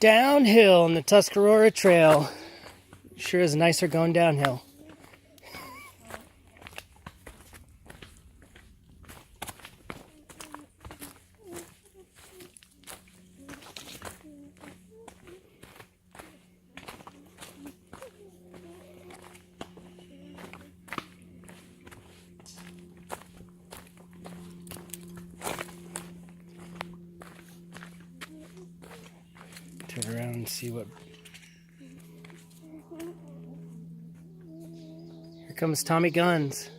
Downhill on the Tuscarora Trail. Sure is nicer going downhill. Turn around and see what... Here comes Tommy Guns.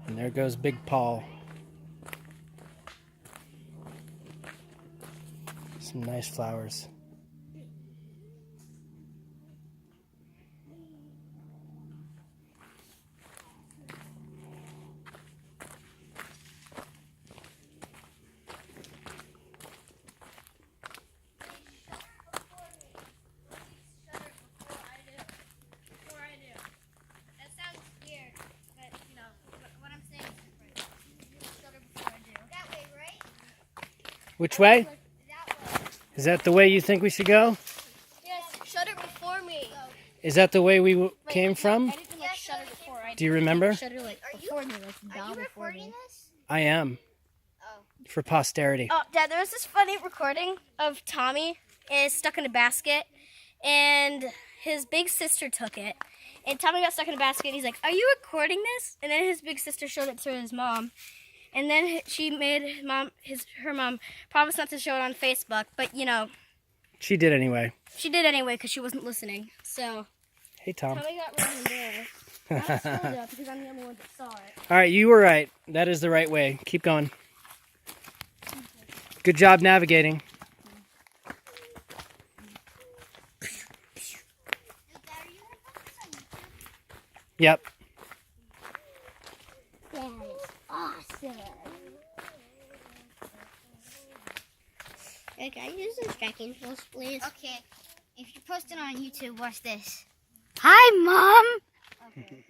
And there goes Big Paul. Some nice flowers. Which way? Is that the way you think we should go? Yes, shutter before me. Is that the way we came from? I didn't like shutter before. Do you remember? Shutter like before me, like down before me. I am. Oh. For posterity. Oh, Dad, there was this funny recording of Tommy is stuck in a basket, and his big sister took it. And Tommy got stuck in a basket, and he's like, "Are you recording this?" And then his big sister showed it to his mom. And then she made her mom promise not to show it on Facebook, but you know. She did anyway. She did anyway because she wasn't listening. So. Hey, Tom. Tommy got really embarrassed. I screwed up because I'm the only one that saw it. All right, you were right. That is the right way. Keep going. Good job navigating. Yep. That is awesome. Hey, can I use some tracking posts, please? Okay. If you post it on YouTube, watch this. Hi, Mom! Okay.